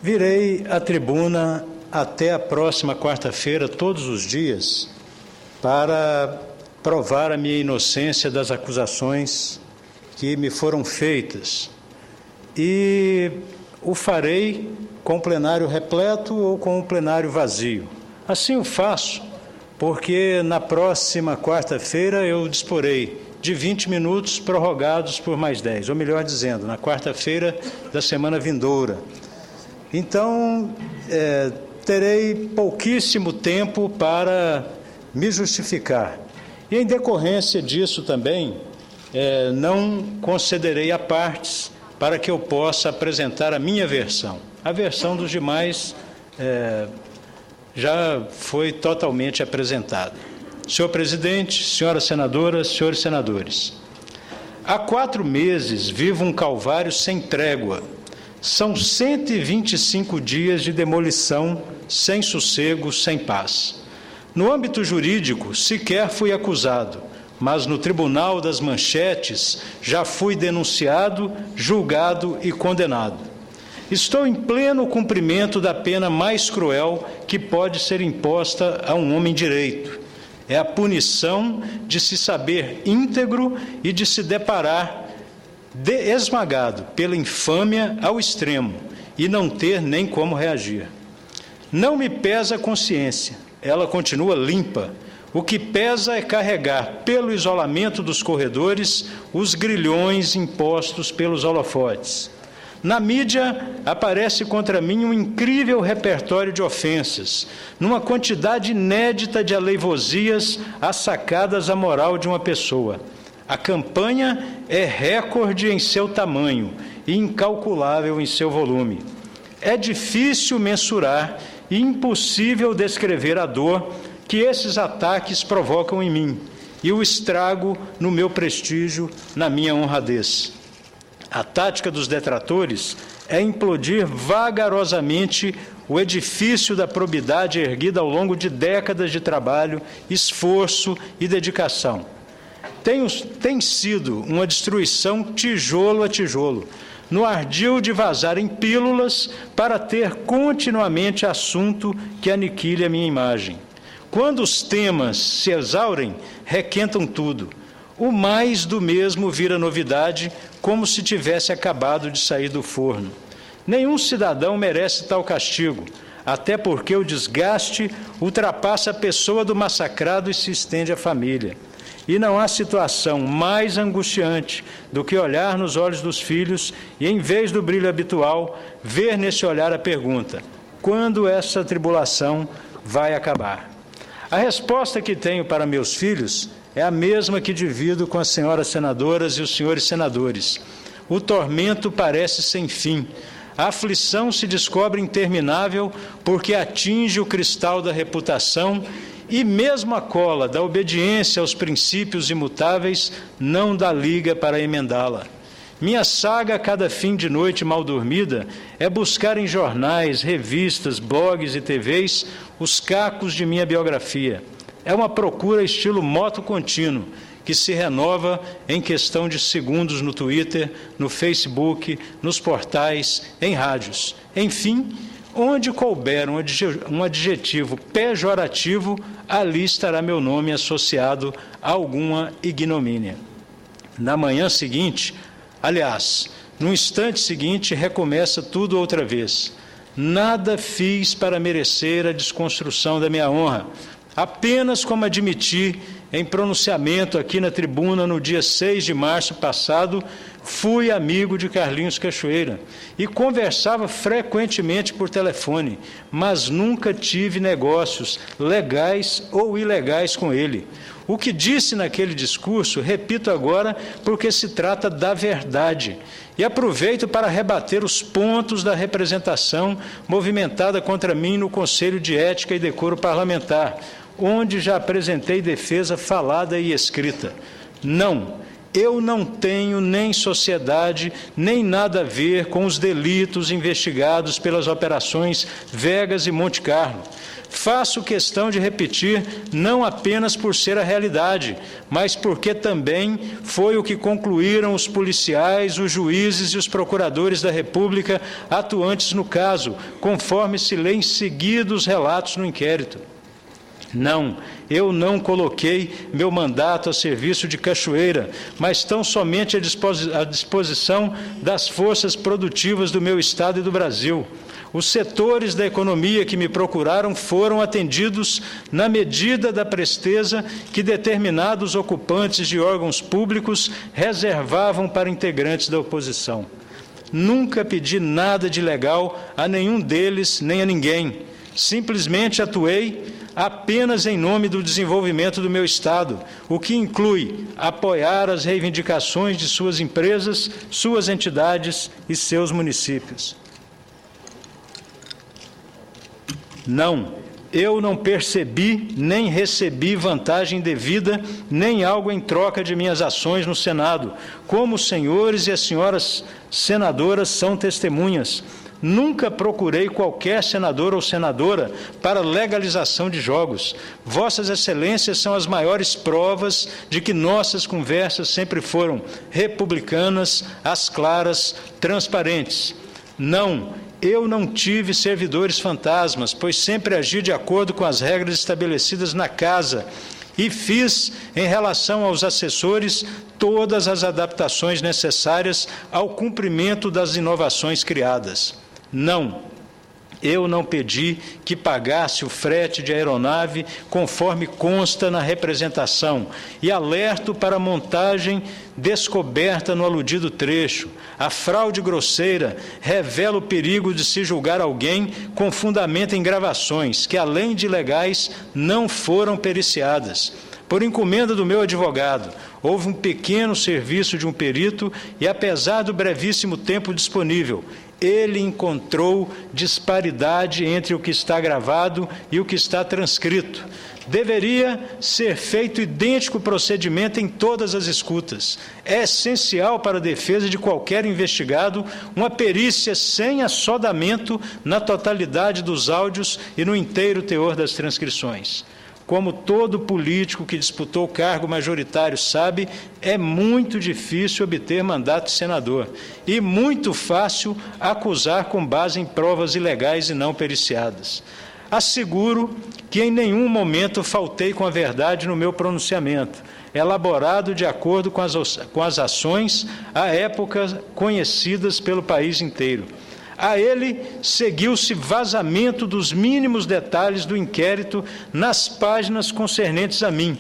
Virei à tribuna até a próxima quarta-feira, todos os dias, para provar a minha inocência das acusações que me foram feitas. E o farei com o plenário repleto ou com o plenário vazio. Assim o faço, porque na próxima quarta-feira eu disporei de 20 minutos prorrogados por mais 10, ou melhor dizendo, na quarta-feira da semana vindoura. Então, terei pouquíssimo tempo para me justificar. E, em decorrência disso também, não concederei a partes para que eu possa apresentar a minha versão. A versão dos demais já foi totalmente apresentada. Senhor presidente, senhoras senadoras, senhores senadores, há 4 meses vivo um calvário sem trégua. São 125 dias de demolição, sem sossego, sem paz. No âmbito jurídico, sequer fui acusado, mas no Tribunal das Manchetes já fui denunciado, julgado e condenado. Estou em pleno cumprimento da pena mais cruel que pode ser imposta a um homem direito. É a punição de se saber íntegro e de se deparar esmagado pela infâmia ao extremo e não ter nem como reagir. Não me pesa a consciência, ela continua limpa. O que pesa é carregar pelo isolamento dos corredores os grilhões impostos pelos holofotes. Na mídia, aparece contra mim um incrível repertório de ofensas, numa quantidade inédita de aleivosias assacadas à moral de uma pessoa. A campanha é recorde em seu tamanho e incalculável em seu volume. É difícil mensurar e impossível descrever a dor que esses ataques provocam em mim e o estrago no meu prestígio, na minha honradez. A tática dos detratores é implodir vagarosamente o edifício da probidade erguida ao longo de décadas de trabalho, esforço e dedicação. Tem sido uma destruição tijolo a tijolo, no ardil de vazar em pílulas para ter continuamente assunto que aniquile a minha imagem. Quando os temas se exaurem, requentam tudo. O mais do mesmo vira novidade, como se tivesse acabado de sair do forno. Nenhum cidadão merece tal castigo, até porque o desgaste ultrapassa a pessoa do massacrado e se estende à família. E não há situação mais angustiante do que olhar nos olhos dos filhos e, em vez do brilho habitual, ver nesse olhar a pergunta: quando essa tribulação vai acabar? A resposta que tenho para meus filhos é a mesma que divido com as senhoras senadoras e os senhores senadores. O tormento parece sem fim. A aflição se descobre interminável porque atinge o cristal da reputação e mesmo a cola da obediência aos princípios imutáveis não dá liga para emendá-la. Minha saga a cada fim de noite mal dormida é buscar em jornais, revistas, blogs e TVs os cacos de minha biografia. É uma procura estilo moto contínuo, que se renova em questão de segundos no Twitter, no Facebook, nos portais, em rádios. Enfim, onde couber um adjetivo pejorativo, ali estará meu nome associado a alguma ignomínia. Na manhã seguinte, aliás, no instante seguinte, recomeça tudo outra vez. Nada fiz para merecer a desconstrução da minha honra. Apenas como admiti em pronunciamento aqui na tribuna no dia 6 de março passado, fui amigo de Carlinhos Cachoeira e conversava frequentemente por telefone, mas nunca tive negócios legais ou ilegais com ele. O que disse naquele discurso, repito agora, porque se trata da verdade. E aproveito para rebater os pontos da representação movimentada contra mim no Conselho de Ética e Decoro Parlamentar, onde já apresentei defesa falada e escrita. Não, Eu não tenho nem sociedade, nem nada a ver com os delitos investigados pelas operações Vegas e Monte Carlo. Faço questão de repetir, não apenas por ser a realidade, mas porque também foi o que concluíram os policiais, os juízes e os procuradores da República atuantes no caso, conforme se lê em seguida os relatos no inquérito. Não, eu não coloquei meu mandato a serviço de Cachoeira, mas tão somente à disposição das forças produtivas do meu Estado e do Brasil. Os setores da economia que me procuraram foram atendidos na medida da presteza que determinados ocupantes de órgãos públicos reservavam para integrantes da oposição. Nunca pedi nada de ilegal a nenhum deles nem a ninguém. Simplesmente atuei apenas em nome do desenvolvimento do meu Estado, o que inclui apoiar as reivindicações de suas empresas, suas entidades e seus municípios. Não, eu não percebi nem recebi vantagem devida, nem algo em troca de minhas ações no Senado, como os senhores e as senhoras senadoras são testemunhas. Nunca procurei qualquer senador ou senadora para legalização de jogos. Vossas Excelências são as maiores provas de que nossas conversas sempre foram republicanas, às claras, transparentes. Não, eu não tive servidores fantasmas, pois sempre agi de acordo com as regras estabelecidas na Casa e fiz, em relação aos assessores, todas as adaptações necessárias ao cumprimento das inovações criadas. Não, eu não pedi que pagasse o frete de aeronave conforme consta na representação e alerto para a montagem descoberta no aludido trecho. A fraude grosseira revela o perigo de se julgar alguém com fundamento em gravações que, além de ilegais, não foram periciadas. Por encomenda do meu advogado, houve um pequeno serviço de um perito e, apesar do brevíssimo tempo disponível, ele encontrou disparidade entre o que está gravado e o que está transcrito. Deveria ser feito idêntico procedimento em todas as escutas. É essencial para a defesa de qualquer investigado uma perícia sem assodamento na totalidade dos áudios e no inteiro teor das transcrições. Como todo político que disputou cargo majoritário sabe, é muito difícil obter mandato de senador e muito fácil acusar com base em provas ilegais e não periciadas. Asseguro que em nenhum momento faltei com a verdade no meu pronunciamento, elaborado de acordo com as ações à época conhecidas pelo país inteiro. A ele seguiu-se vazamento dos mínimos detalhes do inquérito nas páginas concernentes a mim,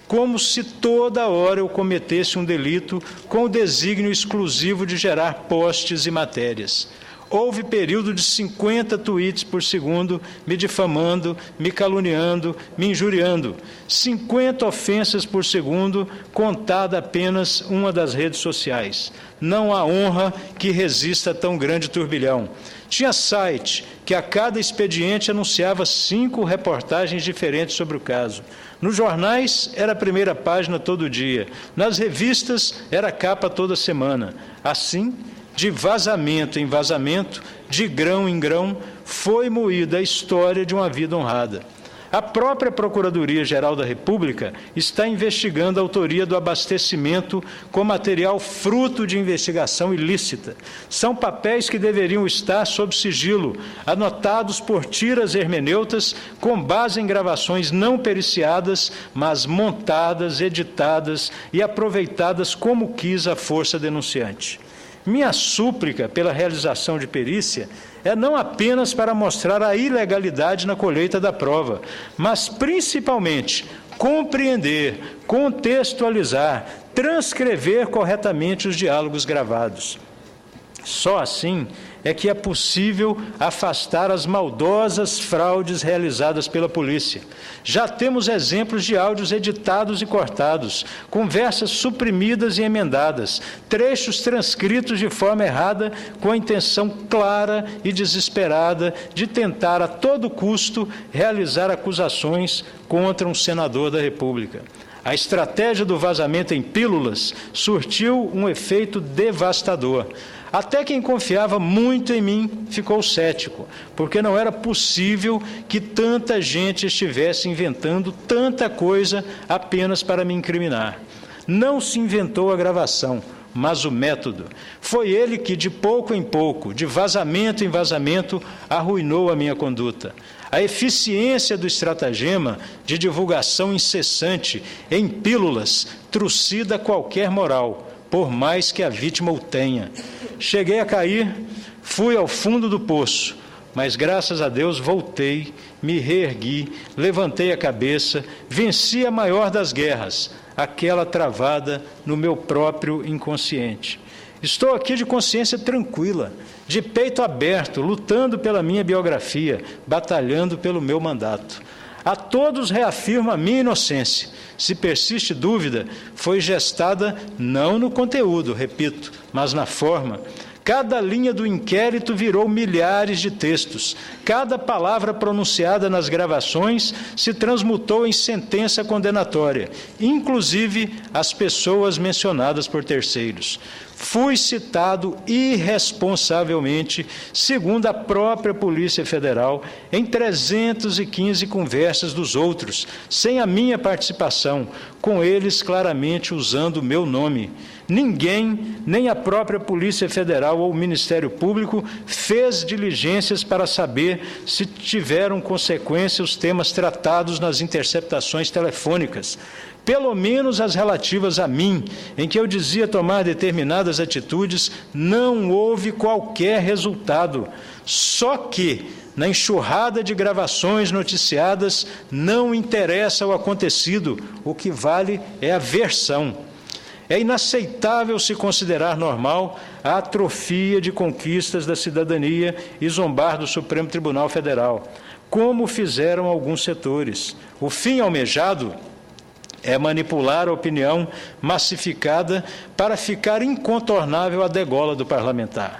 como se toda hora eu cometesse um delito com o desígnio exclusivo de gerar posts e matérias. Houve período de 50 tweets por segundo, me difamando, me caluniando, me injuriando. 50 ofensas por segundo, contada apenas uma das redes sociais. Não há honra que resista a tão grande turbilhão. Tinha site que a cada expediente anunciava 5 reportagens diferentes sobre o caso. Nos jornais, era a primeira página todo dia. Nas revistas, era capa toda semana. Assim, de vazamento em vazamento, de grão em grão, foi moída a história de uma vida honrada. A própria Procuradoria-Geral da República está investigando a autoria do abastecimento com material fruto de investigação ilícita. São papéis que deveriam estar sob sigilo, anotados por tiras hermeneutas com base em gravações não periciadas, mas montadas, editadas e aproveitadas como quis a força denunciante. Minha súplica pela realização de perícia é não apenas para mostrar a ilegalidade na colheita da prova, mas principalmente compreender, contextualizar, transcrever corretamente os diálogos gravados. Só assim é que é possível afastar as maldosas fraudes realizadas pela polícia. Já temos exemplos de áudios editados e cortados, conversas suprimidas e emendadas, trechos transcritos de forma errada com a intenção clara e desesperada de tentar a todo custo realizar acusações contra um senador da República. A estratégia do vazamento em pílulas surtiu um efeito devastador. Até quem confiava muito em mim ficou cético, porque não era possível que tanta gente estivesse inventando tanta coisa apenas para me incriminar. Não se inventou a gravação, mas o método. Foi ele que, de pouco em pouco, de vazamento em vazamento, arruinou a minha conduta. A eficiência do estratagema de divulgação incessante em pílulas trucida qualquer moral, por mais que a vítima o tenha. Cheguei a cair, fui ao fundo do poço, mas graças a Deus voltei, me reergui, levantei a cabeça, venci a maior das guerras, aquela travada no meu próprio inconsciente. Estou aqui de consciência tranquila, de peito aberto, lutando pela minha biografia, batalhando pelo meu mandato. A todos reafirmo a minha inocência. Se persiste dúvida, foi gestada não no conteúdo, repito, mas na forma. Cada linha do inquérito virou milhares de textos. Cada palavra pronunciada nas gravações se transmutou em sentença condenatória, inclusive as pessoas mencionadas por terceiros. Fui citado irresponsavelmente, segundo a própria Polícia Federal, em 315 conversas dos outros, sem a minha participação, com eles claramente usando o meu nome. Ninguém, nem a própria Polícia Federal ou o Ministério Público, fez diligências para saber se tiveram consequência os temas tratados nas interceptações telefônicas, pelo menos as relativas a mim, em que eu dizia tomar determinadas atitudes, não houve qualquer resultado. Só que, na enxurrada de gravações noticiadas, não interessa o acontecido, o que vale é a versão. É inaceitável se considerar normal a atrofia de conquistas da cidadania e zombar do Supremo Tribunal Federal, como fizeram alguns setores. O fim almejado é manipular a opinião massificada para ficar incontornável a degola do parlamentar.